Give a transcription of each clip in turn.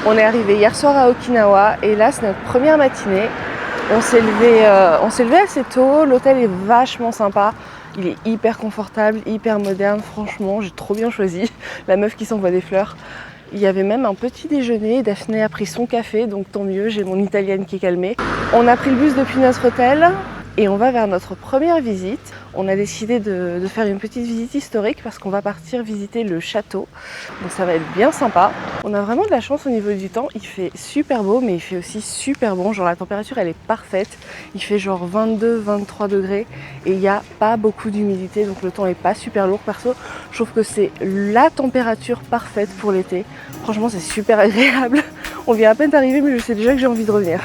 On est arrivé hier soir à Okinawa et là c'est notre première matinée. On s'est levé assez tôt, l'hôtel est vachement sympa, il est hyper confortable, hyper moderne, franchement j'ai trop bien choisi, la meuf qui s'envoie des fleurs. Il y avait même un petit déjeuner, Daphné a pris son café, donc tant mieux, j'ai mon italienne qui est calmée. On a pris le bus depuis notre hôtel et on va vers notre première visite. On a décidé de faire une petite visite historique parce qu'on va partir visiter le château. Donc ça va être bien sympa. On a vraiment de la chance au niveau du temps. Il fait super beau mais il fait aussi super bon. Genre la température elle est parfaite. Il fait genre 22-23 degrés et il n'y a pas beaucoup d'humidité. Donc le temps est pas super lourd. Perso, je trouve que c'est la température parfaite pour l'été. Franchement c'est super agréable. On vient à peine d'arriver mais je sais déjà que j'ai envie de revenir.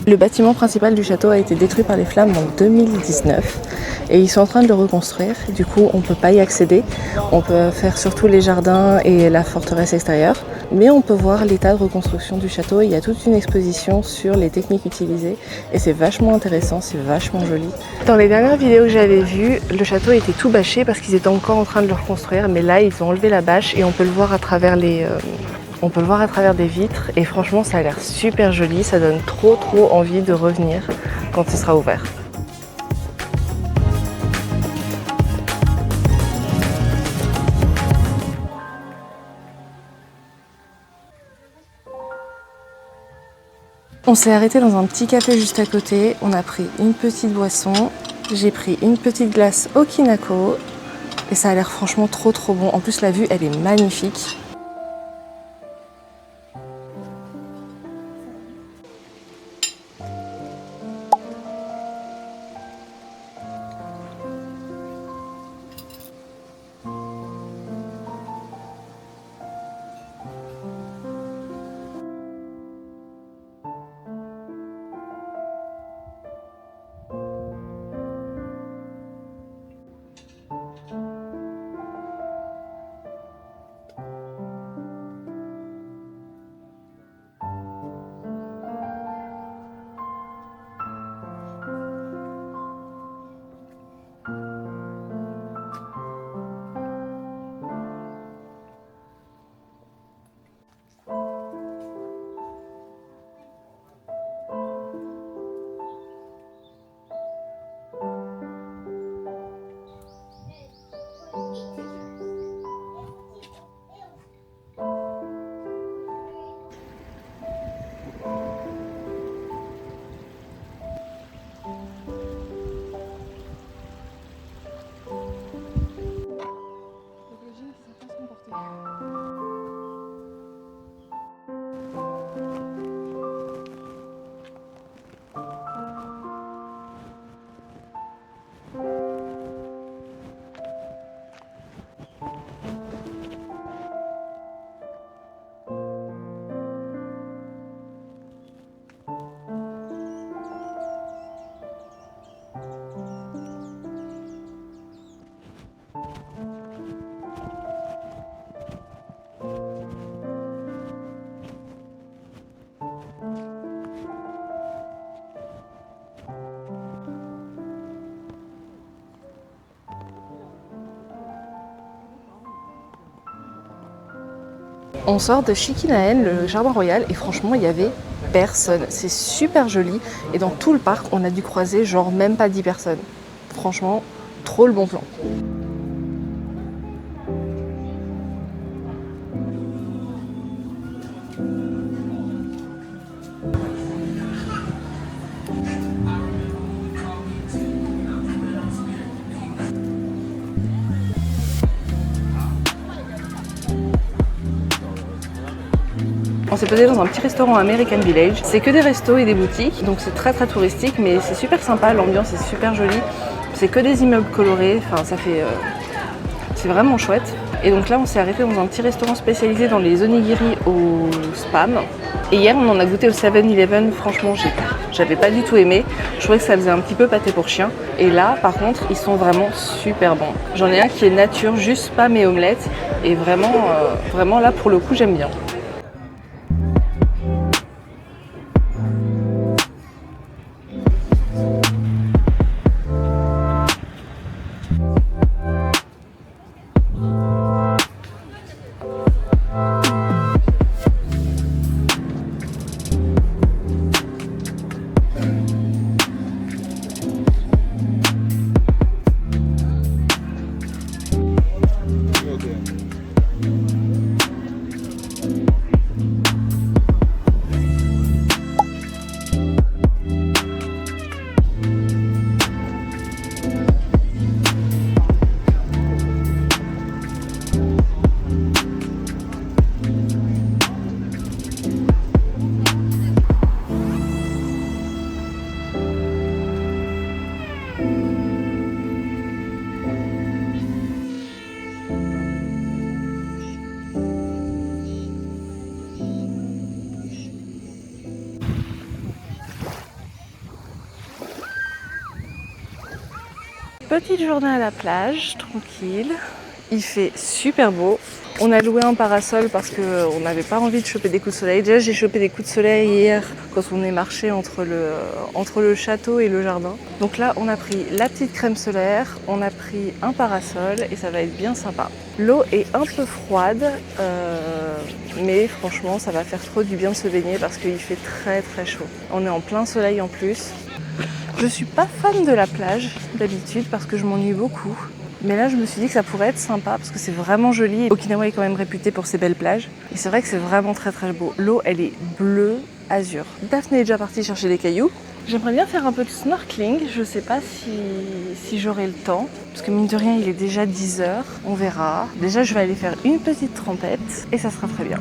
Le bâtiment principal du château a été détruit par les flammes en 2019 et ils sont en train de le reconstruire. Du coup, on ne peut pas y accéder. On peut faire surtout les jardins et la forteresse extérieure. Mais on peut voir l'état de reconstruction du château. Il y a toute une exposition sur les techniques utilisées et c'est vachement intéressant, c'est vachement joli. Dans les dernières vidéos que j'avais vues, le château était tout bâché parce qu'ils étaient encore en train de le reconstruire. Mais là, ils ont enlevé la bâche et on peut le voir à travers des vitres et franchement ça a l'air super joli, ça donne trop envie de revenir quand ce sera ouvert. On s'est arrêté dans un petit café juste à côté, on a pris une petite boisson, j'ai pris une petite glace au Kinako et ça a l'air franchement trop bon. En plus la vue elle est magnifique. On sort de Shikinaen, le jardin royal, et franchement il y avait personne. C'est super joli et dans tout le parc on a dû croiser genre même pas 10 personnes. Franchement, trop le bon plan. On s'est posé dans un petit restaurant American Village. C'est que des restos et des boutiques, donc c'est très très touristique, mais c'est super sympa, l'ambiance est super jolie. C'est que des immeubles colorés, enfin ça fait... c'est vraiment chouette. Et donc là on s'est arrêté dans un petit restaurant spécialisé dans les onigiri au spam. Et hier on en a goûté au 7-Eleven, franchement j'avais pas du tout aimé. Je trouvais que ça faisait un petit peu pâté pour chien. Et là par contre ils sont vraiment super bons. J'en ai un qui est nature, juste spam et omelette. Et vraiment, vraiment là pour le coup j'aime bien. Petite journée à la plage, tranquille. Il fait super beau. On a loué un parasol parce qu'on n'avait pas envie de choper des coups de soleil. Déjà, j'ai chopé des coups de soleil hier quand on est marché entre le château et le jardin. Donc là, on a pris la petite crème solaire, on a pris un parasol et ça va être bien sympa. L'eau est un peu froide, mais franchement, ça va faire trop du bien de se baigner parce qu'il fait très très chaud. On est en plein soleil en plus. Je suis pas fan de la plage d'habitude parce que je m'ennuie beaucoup. Mais là, je me suis dit que ça pourrait être sympa parce que c'est vraiment joli. Okinawa est quand même réputé pour ses belles plages. Et c'est vrai que c'est vraiment très très beau. L'eau, elle est bleue azur. Daphné est déjà partie chercher des cailloux. J'aimerais bien faire un peu de snorkeling. Je sais pas si j'aurai le temps. Parce que mine de rien, il est déjà 10h. On verra. Déjà, je vais aller faire une petite trempette et ça sera très bien.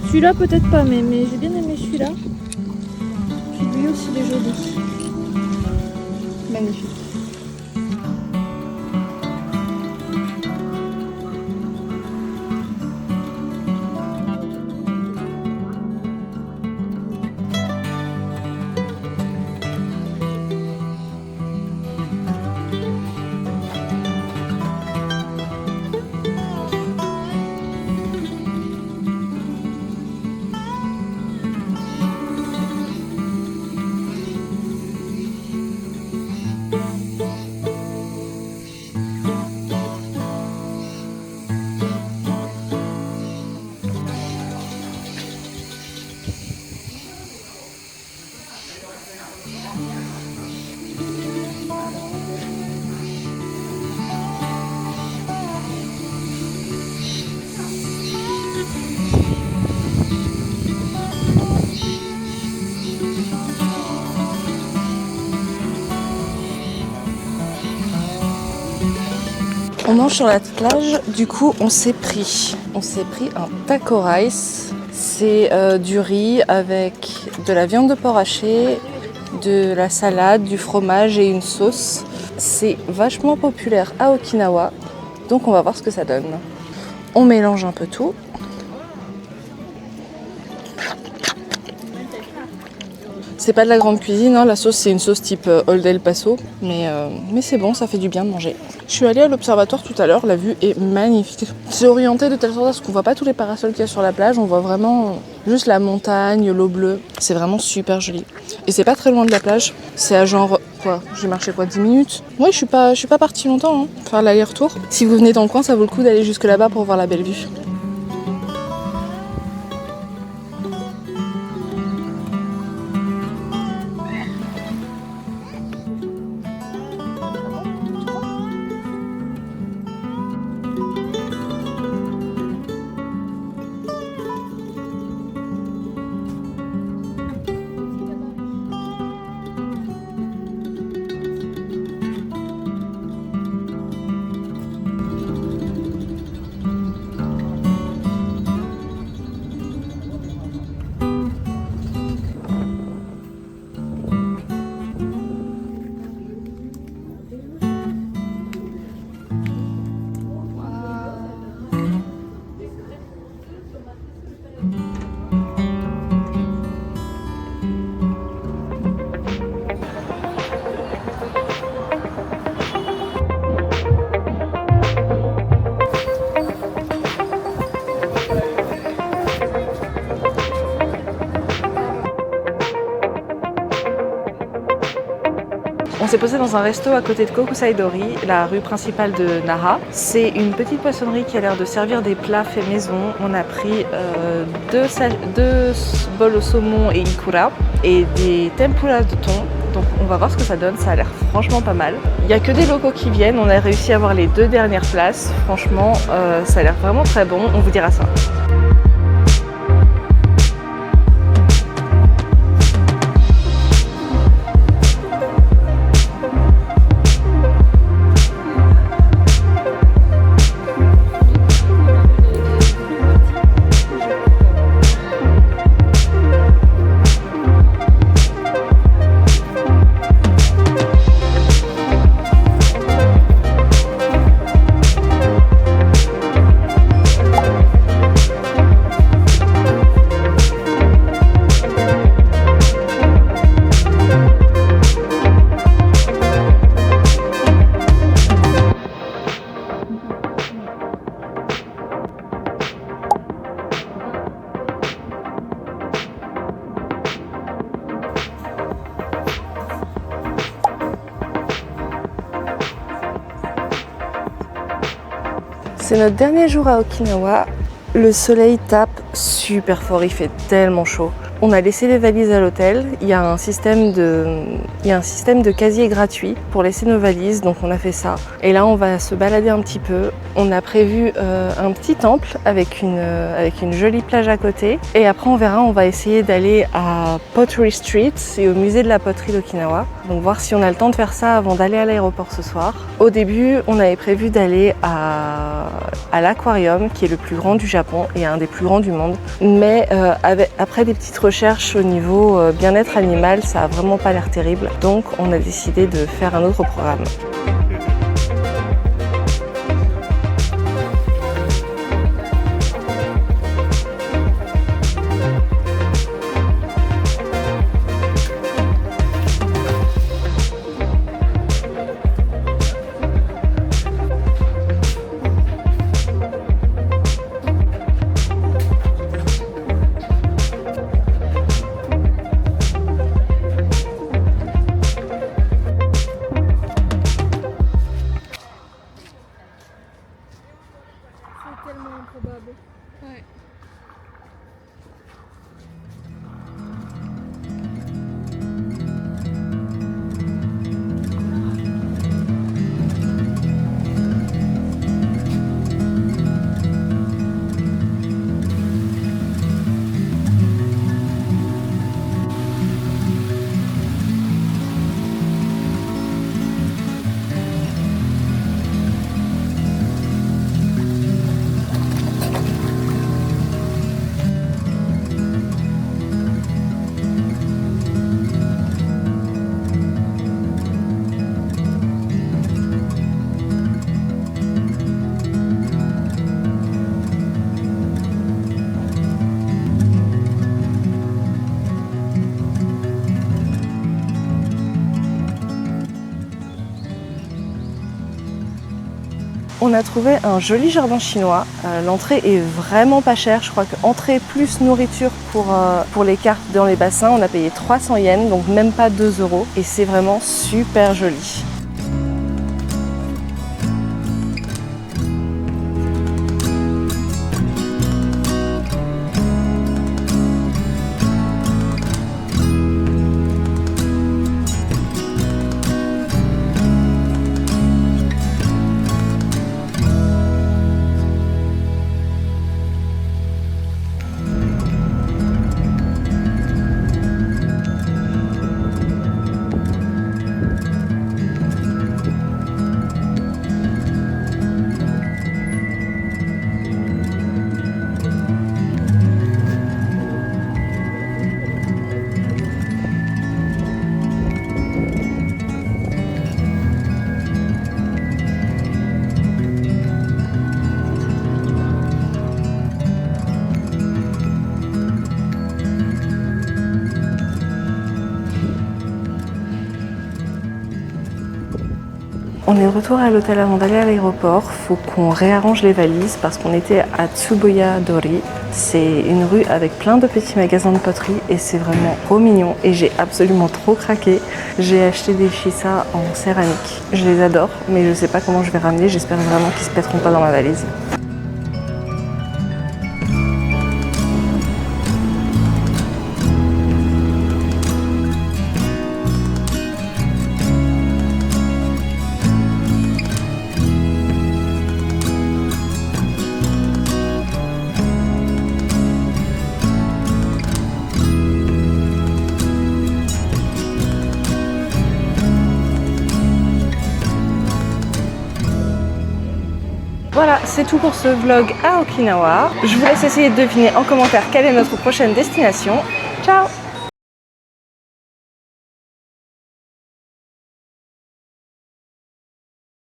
Celui-là peut-être pas, mais j'ai bien aimé celui-là. Lui aussi il est joli. Magnifique. On mange sur la plage, du coup on s'est pris un taco rice. C'est du riz avec de la viande de porc hachée, de la salade, du fromage et une sauce. C'est vachement populaire à Okinawa, donc on va voir ce que ça donne. On mélange un peu tout. C'est pas de la grande cuisine, hein. La sauce c'est une sauce type Old El Paso, mais c'est bon, ça fait du bien de manger. Je suis allée à l'observatoire tout à l'heure, la vue est magnifique. C'est orienté de telle sorte à ce qu'on voit pas tous les parasols qu'il y a sur la plage, on voit vraiment juste la montagne, l'eau bleue. C'est vraiment super joli. Et c'est pas très loin de la plage, c'est à genre, j'ai marché 10 minutes. Ouais, je suis pas partie longtemps, hein, faire l'aller-retour. Si vous venez dans le coin, ça vaut le coup d'aller jusque là-bas pour voir la belle vue. On s'est posé dans un resto à côté de Kokusaidori, la rue principale de Nara. C'est une petite poissonnerie qui a l'air de servir des plats faits maison. On a pris deux bols au saumon et ikura et des tempura de thon. Donc on va voir ce que ça donne, ça a l'air franchement pas mal. Il n'y a que des locaux qui viennent, on a réussi à avoir les 2 dernières places. Franchement, ça a l'air vraiment très bon, on vous dira ça. C'est notre dernier jour à Okinawa. Le soleil tape super fort, il fait tellement chaud. On a laissé les valises à l'hôtel. Il y a un système de casier gratuit pour laisser nos valises, donc on a fait ça. Et là, on va se balader un petit peu. On a prévu un petit temple avec une jolie plage à côté. Et après, on verra, on va essayer d'aller à Pottery Street, c'est au musée de la poterie d'Okinawa. Donc voir si on a le temps de faire ça avant d'aller à l'aéroport ce soir. Au début, on avait prévu d'aller à l'aquarium, qui est le plus grand du Japon et un des plus grands du monde. Mais après des petites recherches au niveau bien-être animal, ça a vraiment pas l'air terrible. Donc on a décidé de faire un autre programme. On a trouvé un joli jardin chinois. L'entrée est vraiment pas chère. Je crois que entrée plus nourriture pour les cartes dans les bassins, on a payé 300 yens, donc même pas 2 €. Et c'est vraiment super joli. On est de retour à l'hôtel avant d'aller à l'aéroport. Faut qu'on réarrange les valises parce qu'on était à Tsuboya Dori. C'est une rue avec plein de petits magasins de poterie et c'est vraiment trop mignon et j'ai absolument trop craqué. J'ai acheté des shisa en céramique. Je les adore, mais je sais pas comment je vais ramener. J'espère vraiment qu'ils se pèteront pas dans ma valise. Voilà, c'est tout pour ce vlog à Okinawa. Je vous laisse essayer de deviner en commentaire quelle est notre prochaine destination. Ciao!